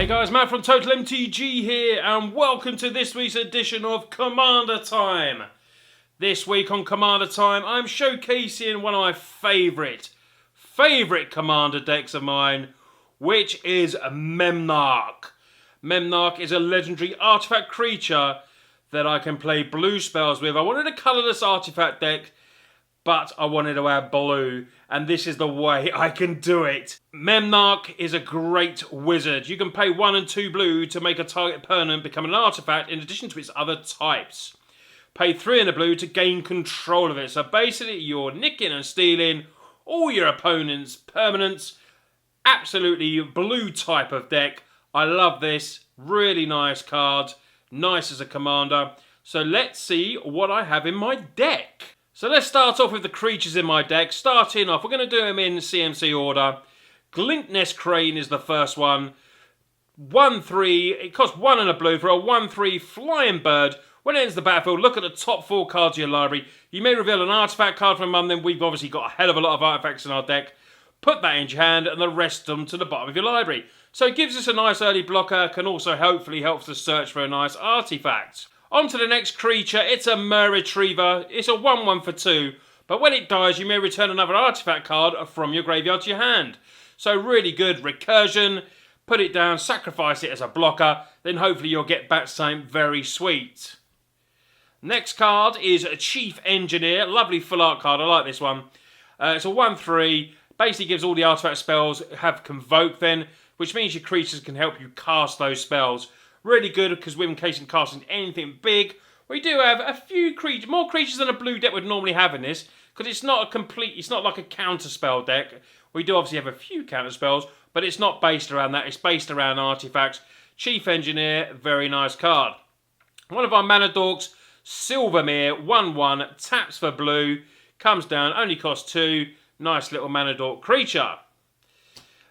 Hey guys, Matt from Total MTG here, and welcome to this week's edition of Commander Time. This week on Commander Time, I'm showcasing one of my favourite Commander decks of mine, which is Memnarch. Memnarch is a legendary artifact creature that I can play blue spells with. I wanted a colourless artifact deck, but I wanted to add blue, and this is the way I can do it. Memnarch is a great wizard. You can pay 1 and 2 blue to make a target permanent become an artifact in addition to its other types. Pay 3 and a blue to gain control of it. So basically you're nicking and stealing all your opponent's permanents. Absolutely blue type of deck. I love this. Really nice card. Nice as a commander. So let's see what I have in my deck. So let's start off with the creatures in my deck. Starting off, we're going to do them in CMC order. Glintnest Crane is the first one. 1/3, it costs 1 and a blue for a 1/3 flying bird. When it ends the battlefield, look at the top 4 cards of your library. You may reveal an artifact card from among them. We've obviously got a hell of a lot of artifacts in our deck. Put that in your hand and the rest of them to the bottom of your library. So it gives us a nice early blocker, can also hopefully help us to search for a nice artifact. On to the next creature, it's a Mer Retriever. It's a 1/1 for 2, but when it dies you may return another artifact card from your graveyard to your hand. So really good recursion, put it down, sacrifice it as a blocker, then hopefully you'll get back something very sweet. Next card is a Chief Engineer, lovely full art card, I like this one. It's a 1/3, basically gives all the artifact spells have Convoke then, which means your creatures can help you cast those spells. Really good because we're in case of casting anything big. We do have a few creatures, more creatures than a blue deck would normally have in this, because it's not like a counter spell deck. We do obviously have a few counter spells, but it's not based around that. It's based around artifacts. Chief Engineer, very nice card. One of our mana dorks, Silvermere, 1/1, taps for blue, comes down, only costs 2. Nice little mana dork creature.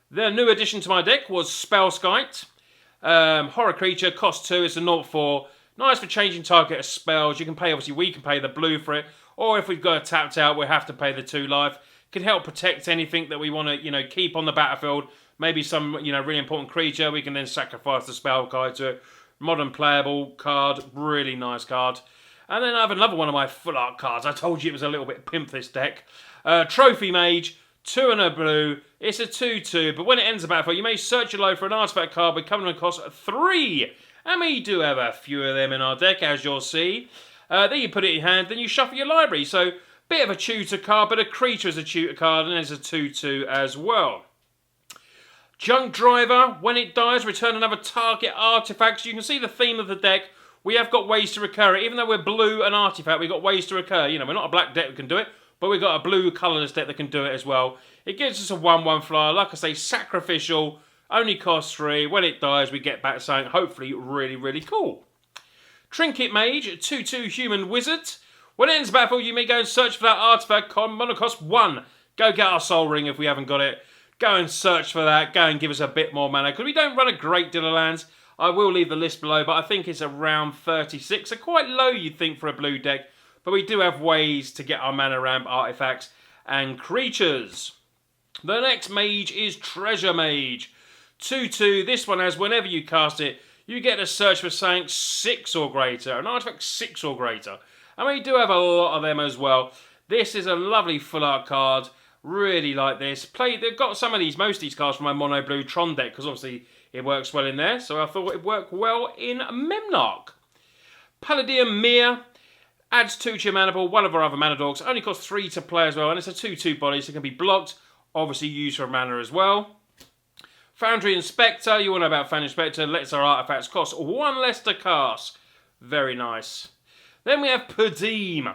The new addition to my deck was Spellskite. Horror creature, cost 2, it's a 0/4. Nice for changing target of spells. You can pay, obviously we can pay the blue for it, or if we've got it tapped out, we'll have to pay the 2 life. Can help protect anything that we want to, keep on the battlefield. Maybe some, really important creature, we can then sacrifice the spell card to it. Modern playable card, really nice card. And then I have another one of my full art cards. I told you it was a little bit pimp, this deck. Trophy Mage, 2 and a blue. It's a 2/2, but when it ends the battlefield, you may search your library for an artifact card with coming cost 3. And we do have a few of them in our deck, as you'll see. Then you put it in your hand, then you shuffle your library. So, bit of a tutor card, but a creature is a tutor card, and there's a 2/2 as well. Junk Driver, when it dies, return another target artifact. So you can see the theme of the deck. We have got ways to recur it. Even though we're blue and artifact, we've got ways to recur. We're not a black deck that can do it, but we've got a blue colourless deck that can do it as well. It gives us a 1/1 flyer. Like I say, sacrificial, only costs 3. When it dies, we get back something hopefully really, really cool. Trinket Mage, 2/2 human wizard. When it ends the battlefield, you may go and search for that artifact card. Mono cost 1. Go get our Soul Ring if we haven't got it. Go and search for that. Go and give us a bit more mana. Because we don't run a great deal of lands. I will leave the list below, but I think it's around 36. So quite low, you'd think, for a blue deck. But we do have ways to get our mana ramp artifacts and creatures. The next mage is Treasure Mage. 2/2. This one has, whenever you cast it, you get to search for something 6 or greater. An artifact 6 or greater. And we do have a lot of them as well. This is a lovely full art card. Really like this. They've got most of these cards from my mono blue Tron deck, because obviously it works well in there. So I thought it'd work well in Memnarch. Palladia Mir. Adds 2 to your mana pool, one of our other mana dogs. Only costs 3 to play as well, and it's a 2/2 body, so it can be blocked. Obviously used for mana as well. Foundry Inspector, you all know about Foundry Inspector. Lets our artifacts cost 1 less to cast. Very nice. Then we have Padeem.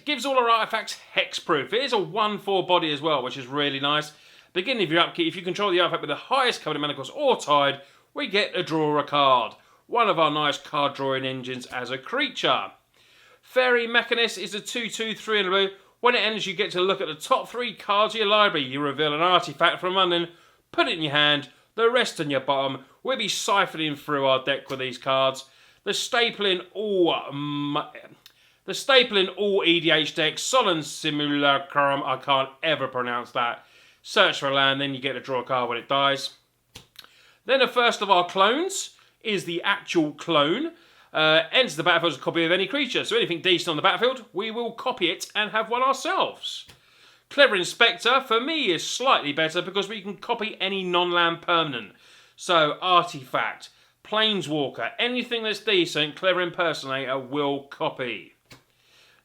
Gives all our artifacts hexproof. It is a 1/4 body as well, which is really nice. Beginning of your upkeep, if you control the artifact with the highest covered mana cost or tied, we get to draw a card. One of our nice card drawing engines as a creature. Fairy Mechanist is a 2/2, 3 and a blue. When it ends, you get to look at the top 3 cards of your library. You reveal an artifact from London, put it in your hand, the rest in your bottom. We'll be siphoning through our deck with these cards. The staple in all EDH decks, Solemn Simulacrum, I can't ever pronounce that. Search for a land, then you get to draw a card when it dies. Then the first of our clones is the actual clone. Enters the battlefield as a copy of any creature. So anything decent on the battlefield, we will copy it and have one ourselves. Clever Inspector, for me, is slightly better because we can copy any non-land permanent. So Artifact, Planeswalker, anything that's decent, Clever Impersonator will copy.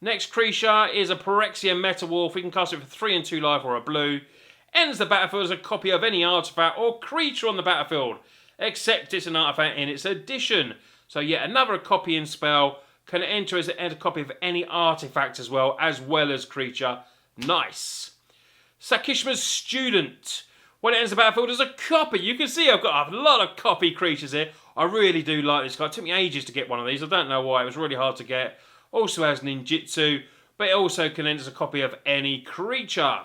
Next creature is a Pyrexia Metalwolf. We can cast it for 3 and 2 life or a blue. Enters the battlefield as a copy of any artifact or creature on the battlefield, except it's an artifact in its addition. So yet another copying spell can enter as a copy of any artifact as well as creature. Nice. Sakishma's Student. When it enters the battlefield as a copy, you can see I've got a lot of copy creatures here. I really do like this card. It took me ages to get one of these. I don't know why. It was really hard to get. Also has Ninjutsu, but it also can enter as a copy of any creature.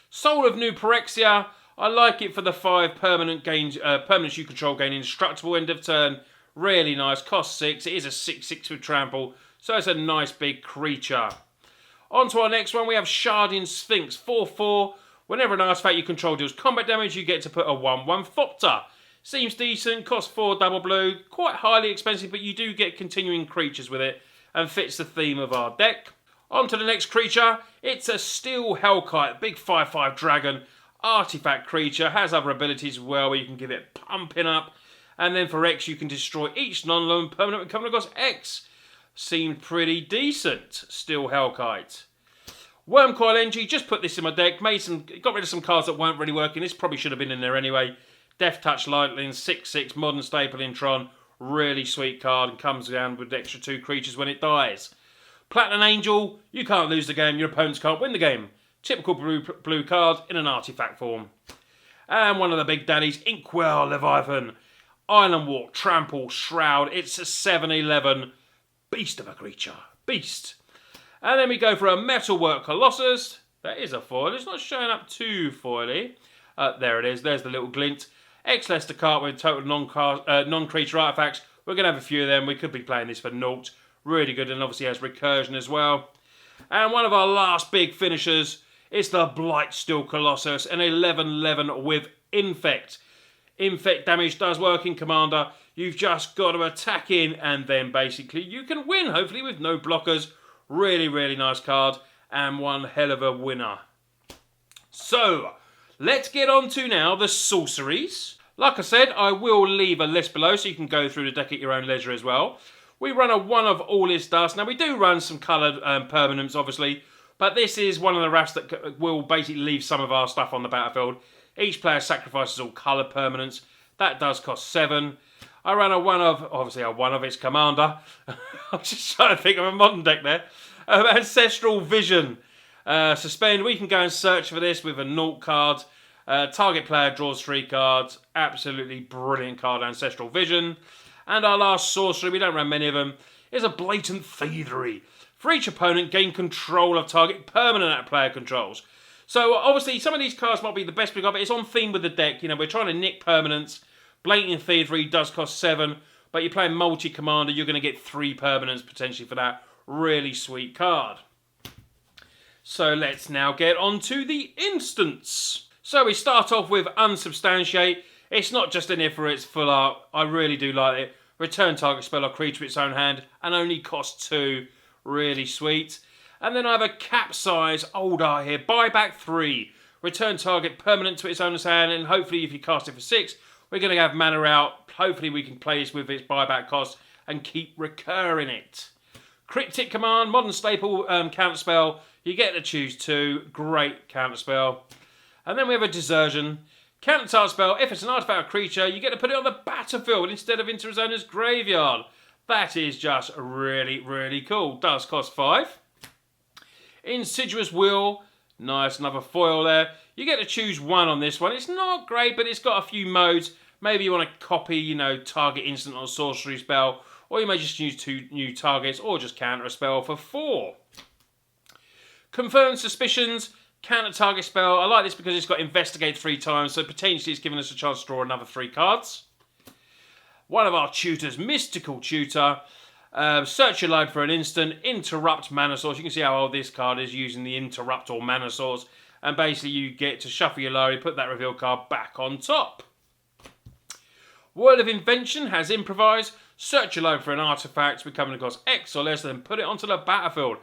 Soul of New Pyrexia. I like it for the 5 permanents you control gain indestructible end of turn. Really nice. Cost 6. It is a 6/6 with trample, so it's a nice big creature. On to our next one. We have Sharding Sphinx. 4/4. Whenever an artifact you control deals combat damage, you get to put a 1/1 Thopter. Seems decent. Costs 4 double blue. Quite highly expensive, but you do get continuing creatures with it and fits the theme of our deck. On to the next creature. It's a Steel Hellkite. Big 5/5 dragon. Artifact creature. Has other abilities as well where you can give it pumping up. And then for X, you can destroy each non-land permanent coming across X. Seemed pretty decent. Steel Hellkite. Wormcoil NG. Just put this in my deck. Got rid of some cards that weren't really working. This probably should have been in there anyway. Death Touch Lightning. 6/6 modern staple in Tron. Really sweet card and comes down with extra 2 creatures when it dies. Platinum Angel. You can't lose the game. Your opponents can't win the game. Typical blue card in an artifact form. And one of the big daddies. Inkwell Leviathan. Island Walk. Trample. Shroud. It's a 7/11. Beast of a creature. Beast. And then we go for a Metalwork Colossus. That is a foil. It's not showing up too foily. There it is. There's the little glint. X-Lester card with total non-creature artifacts. We're going to have a few of them. We could be playing this for naught. Really good, and obviously has recursion as well. And one of our last big finishers is the Blightsteel Colossus. An 11/11 with Infect. Infect damage does work in Commander. You've just got to attack in, and then basically you can win, hopefully with no blockers. Really, really nice card, and one hell of a winner. So, let's get on to now the sorceries. Like I said, I will leave a list below so you can go through the deck at your own leisure as well. We run a 1 of all his dust. Now, we do run some coloured permanents, obviously, but this is one of the rafts that will basically leave some of our stuff on the battlefield. Each player sacrifices all coloured permanents. That does cost 7. I ran a 1 of, obviously a 1 of its commander. I'm just trying to think of a modern deck there. Ancestral Vision. Suspend. We can go and search for this with a naught card. Target player draws 3 cards. Absolutely brilliant card, Ancestral Vision. And our last sorcery, we don't run many of them, is a Blatant Thievery. For each opponent, gain control of target permanent that player controls. So obviously some of these cards might be the best we got, but it's on theme with the deck. You know, we're trying to nick permanents. Blatant Thievery does cost 7, but you're playing multi-commander, you're going to get 3 permanents potentially for that really sweet card. So let's now get on to the instants. So we start off with Unsubstantiate. It's not just in here for its full art. I really do like it. Return target spell or creature to its own hand and only cost 2. Really sweet. And then I have a Capsize Old Art here. Buy back 3. Return target permanent to its owner's hand, and hopefully if you cast it for 6, we're going to have mana out. Hopefully we can play this with its buyback cost and keep recurring it. Cryptic Command, modern staple counterspell. You get to choose 2. Great counterspell. And then we have a Desertion. Counter target spell. If it's an artifact or creature, you get to put it on the battlefield instead of into its owner's graveyard. That is just really, really cool. Does cost 5. Insidious Will. Nice, another foil there. You get to choose 1 on this one. It's not great, but it's got a few modes. Maybe you want to copy, target instant or sorcery spell. Or you may just use 2 new targets or just counter a spell for 4. Confirmed Suspicions. Counter target spell. I like this because it's got Investigate 3 times, so potentially it's giving us a chance to draw another 3 cards. One of our tutors, Mystical Tutor. Search your library for an instant. Interrupt Mana Source. You can see how old this card is using the Interrupt or Mana Source. And basically you get to shuffle your library, put that reveal card back on top. Word of Invention has Improvise. Search alone for an artifact becoming across X or less, then put it onto the battlefield.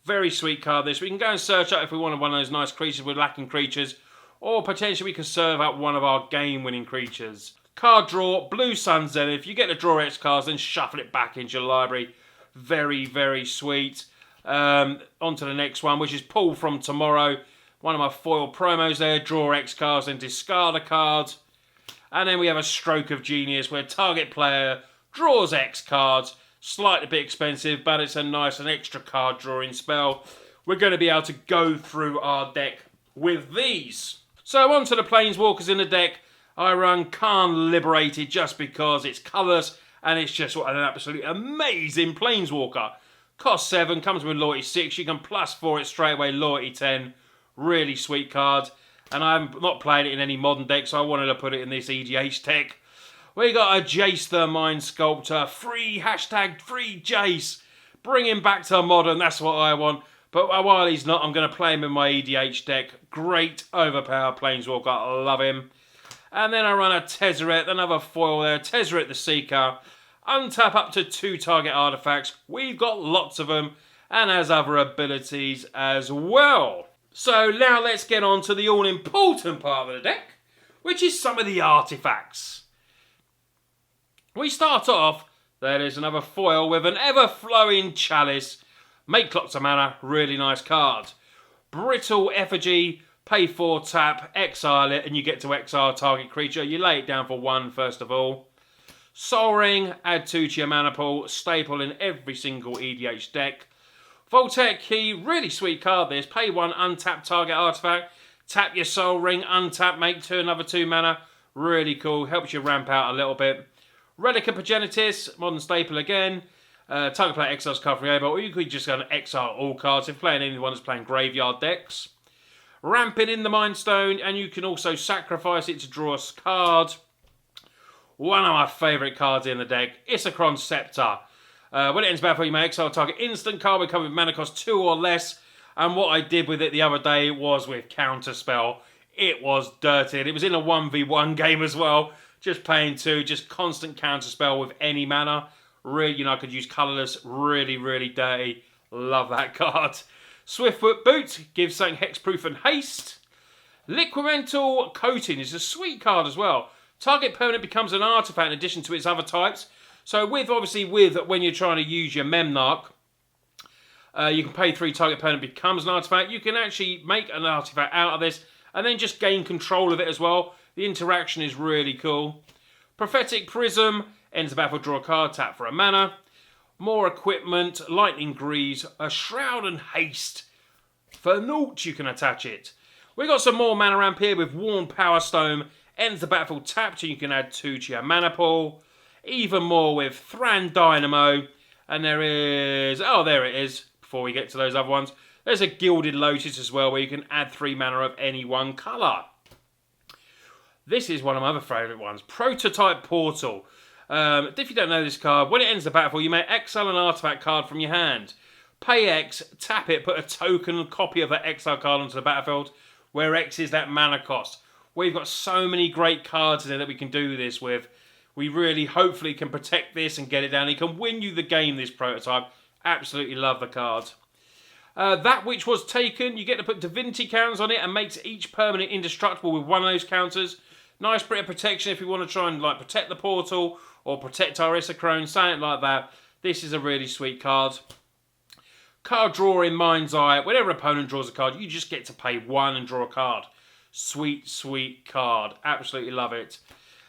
Very sweet card this. We can go and search out if we wanted one of those nice creatures with lacking creatures, or potentially we could serve out one of our game-winning creatures. Card draw, Blue Sun Zenith. You get to draw X cards, then shuffle it back into your library. Very, very sweet. On to the next one, which is Pull from Tomorrow. One of my foil promos there. Draw X cards, then discard a card. And then we have a Stroke of Genius, where target player draws X cards. Slightly bit expensive, but it's a nice and extra card drawing spell. We're going to be able to go through our deck with these. So on to the Planeswalkers in the deck. I run Khan Liberated just because it's colours and it's just an absolutely amazing Planeswalker. Cost 7, comes with Loyalty 6. You can +4 it straight away, Loyalty 10. Really sweet card. And I'm not playing it in any modern deck, so I wanted to put it in this EDH deck. We got a Jace the Mind Sculptor. Free Jace. Bring him back to modern, that's what I want. But while he's not, I'm going to play him in my EDH deck. Great overpowered Planeswalker, I love him. And then I run a Tezzeret, another foil there. Tezzeret the Seeker. Untap up to 2 target artifacts. We've got lots of them. And has other abilities as well. So now let's get on to the all-important part of the deck, which is some of the artifacts. We start off, there is another foil with an ever-flowing Chalice. Make lots of mana, really nice card. Brittle Effigy, pay 4 tap, exile it, and you get to exile target creature. You lay it down for 1 first of all. Sol Ring, add 2 to your mana pool, staple in every single EDH deck. Voltaic Key, really sweet card this. Pay 1, untap target artifact, tap your Sol Ring, untap, make 2, another 2 mana. Really cool, helps you ramp out a little bit. Relic of Progenitus, modern staple again. Target player exiles card from your able, or you could just go and exile all cards if playing anyone that's playing graveyard decks. Ramping in the Mind Stone, and you can also sacrifice it to draw a card. One of my favourite cards in the deck, Isochron Scepter. When it ends battle, you may exile target instant card will come with mana cost 2 or less. And what I did with it the other day was with Counterspell. It was dirty. It was in a 1v1 game as well. Just paying 2, just constant Counterspell with any mana. Really, I could use colourless. Really, really dirty. Love that card. Swiftfoot Boot gives something hexproof and haste. Liquimental Coating is a sweet card as well. Target permanent becomes an artifact in addition to its other types. So obviously when you're trying to use your Memnarch, you can pay 3, target permanent becomes an artifact. You can actually make an artifact out of this and then just gain control of it as well. The interaction is really cool. Prophetic Prism, ends the battle, draw a card, tap for a mana. More equipment, Lightning Greaves, a Shroud and Haste. For naught you can attach it. We got some more mana ramp here with Worn Power Stone. Ends the battlefield tapped and you can add 2 to your mana pool. Even more with Thran Dynamo. And there it is, before we get to those other ones. There's a Gilded Lotus as well, where you can add 3 mana of any one colour. This is one of my other favourite ones, Prototype Portal. If you don't know this card, when it ends the battlefield, you may exile an artifact card from your hand. Pay X, tap it, put a token copy of that exile card onto the battlefield, where X is that mana cost. We've got so many great cards in there that we can do this with. We really, hopefully, can protect this and get it down. It can win you the game, this Prototype. Absolutely love the card. That which was taken, you get to put Divinity counters on it and makes each permanent indestructible with one of those counters. Nice bit of protection if you want to try and protect the portal or protect our Isochron, something like that. This is a really sweet card. Card draw in Mind's Eye. Whenever an opponent draws a card, you just get to pay 1 and draw a card. Sweet, sweet card. Absolutely love it.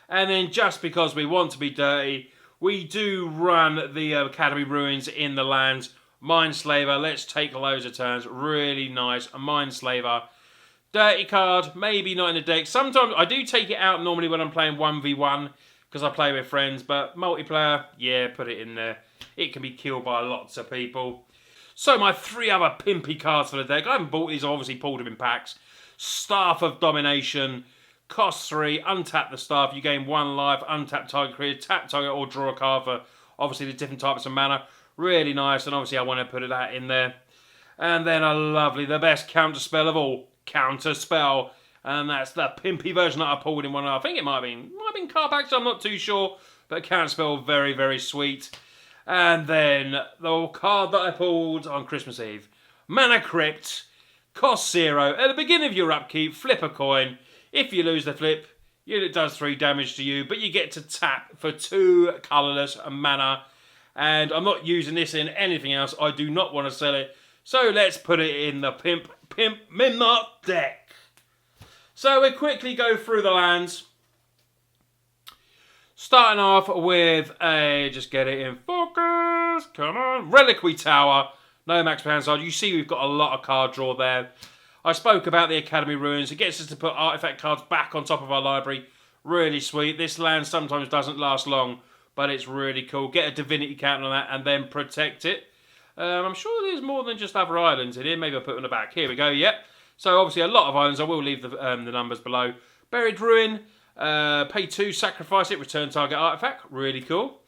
And then just because we want to be dirty, we do run the Academy Ruins in the lands. Mindslaver, let's take loads of turns. Really nice. A Mindslaver. Dirty card, maybe not in the deck. Sometimes I do take it out normally when I'm playing 1v1 because I play with friends, but multiplayer, yeah, put it in there. It can be killed by lots of people. So my 3 other pimpy cards for the deck. I haven't bought these, I obviously pulled them in packs. Staff of Domination, cost 3, untap the staff, you gain 1 life, untap target creature, tap target or draw a card for obviously the different types of mana. Really nice, and obviously I want to put that in there. And then the best counter spell of all, Counter Spell. And that's the pimpy version that I pulled in one. I think it might have been car packs, I'm not too sure. But counterspell, very, very sweet. And then the card that I pulled on Christmas Eve. Mana Crypt, cost 0. At the beginning of your upkeep, flip a coin. If you lose the flip, it does 3 damage to you, but you get to tap for 2 colourless mana. And I'm not using this in anything else. I do not want to sell it. So let's put it in the Pimp Mimnarch deck. So we quickly go through the lands. Starting off with a, just get it in focus, come on, Reliquary Tower, no max Pansard. You see we've got a lot of card draw there. I spoke about the Academy Ruins. It gets us to put artifact cards back on top of our library. Really sweet. This land sometimes doesn't last long, but it's really cool. Get a Divinity counter on that and then protect it. I'm sure there's more than just other islands in here. Maybe I'll put it on the back. Here we go, yep. So obviously a lot of islands. I will leave the numbers below. Buried Ruin. Pay 2, sacrifice it, return target artifact. Really cool.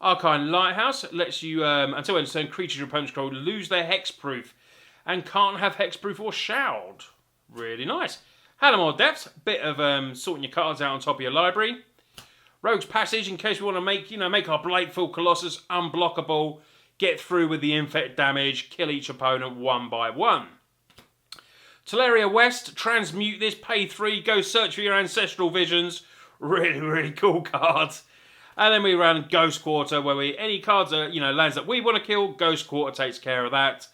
Arcane Lighthouse lets you, until end of turn, creatures your opponent's control lose their hexproof and can't have hexproof or shroud. Really nice. Halimar Depths, bit of sorting your cards out on top of your library. Rogue's Passage, in case we want to make our Blightful Colossus unblockable, get through with the infect damage, kill each opponent 1 by 1. Teleria West, transmute this, pay 3, go search for your ancestral visions. Really, really cool cards. And then we run Ghost Quarter, where any cards are, lands that we want to kill, Ghost Quarter takes care of that.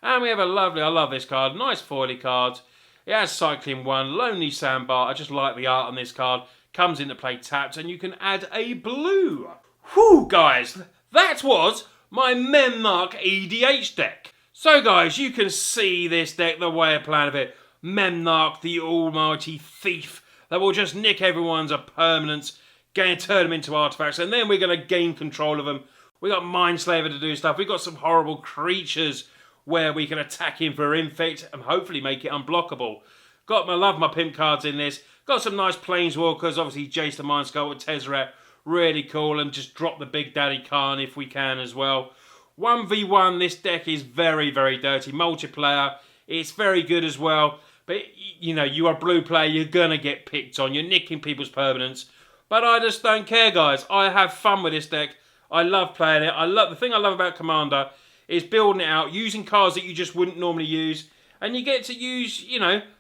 And we have a lovely, I love this card, nice foily card. It has Cycling 1, Lonely Sandbar. I just like the art on this card. Comes into play tapped, and you can add a blue. Whew, guys, that was my Mimnarch EDH deck. So guys, you can see this deck, the way I plan of it. Mimnarch, the almighty thief that will just nick everyone's permanents, turn them into artifacts, and then we're going to gain control of them. We got Mindslaver to do stuff. We got some horrible creatures where we can attack him for infect and hopefully make it unblockable. I love my pimp cards in this. Got some nice Planeswalkers, obviously Jace the Mind Sculptor with Tezzeret, really cool, and just drop the Big Daddy Khan if we can as well. 1v1, this deck is very, very dirty. Multiplayer, it's very good as well. But, you are a blue player, you're going to get picked on. You're nicking people's permanents. But I just don't care, guys. I have fun with this deck. I love playing it. The thing I love about Commander is building it out, using cards that you just wouldn't normally use. And you get to use,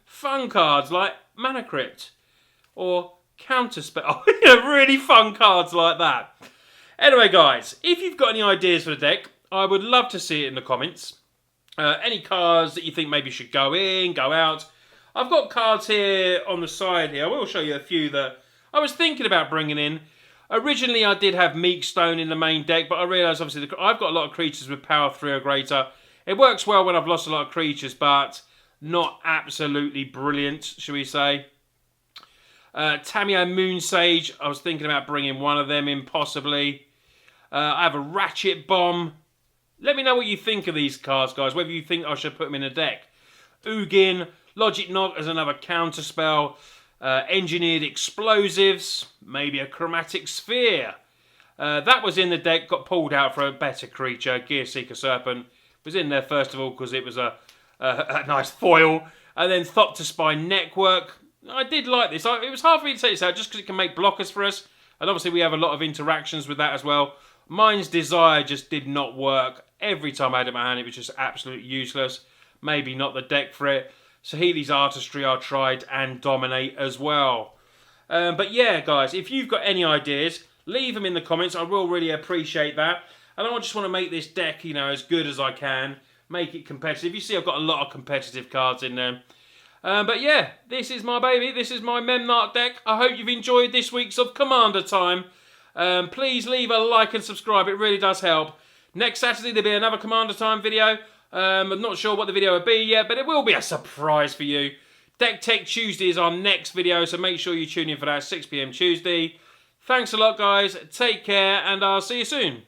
fun cards like Mana Crypt or Counterspell. Really fun cards like that. Anyway, guys, if you've got any ideas for the deck, I would love to see it in the comments. Any cards that you think maybe should go in, go out. I've got cards here on the side here. I will show you a few that I was thinking about bringing in. Originally, I did have Meekstone in the main deck, but I realised, obviously, I've got a lot of creatures with power 3 or greater. It works well when I've lost a lot of creatures, but not absolutely brilliant, shall we say. Tamiyo Moonsage, I was thinking about bringing one of them in, possibly. I have a Ratchet Bomb. Let me know what you think of these cards, guys, whether you think I should put them in a deck. Ugin, Logic Knock as another counterspell. Engineered Explosives, maybe a Chromatic Sphere. That was in the deck, got pulled out for a better creature, Gearseeker Serpent. Was in there first of all because it was a nice foil. And then Thopterspine Network. I did like this. It was hard for me to take this out just because it can make blockers for us. And obviously we have a lot of interactions with that as well. Mind's Desire just did not work. Every time I had it in my hand, it was just absolutely useless. Maybe not the deck for it. Saheeli's Artistry I tried, and Dominate as well. But yeah, guys, if you've got any ideas, leave them in the comments. I will really appreciate that. And I just want to make this deck, as good as I can. Make it competitive. You see I've got a lot of competitive cards in there. But yeah, this is my baby. This is my Mimnarch deck. I hope you've enjoyed this week's of Commander Time. Please leave a like and subscribe. It really does help. Next Saturday, there'll be another Commander Time video. I'm not sure what the video will be yet, but it will be a surprise for you. Deck Tech Tuesday is our next video, so make sure you tune in for that, 6 PM Tuesday. Thanks a lot, guys. Take care, and I'll see you soon.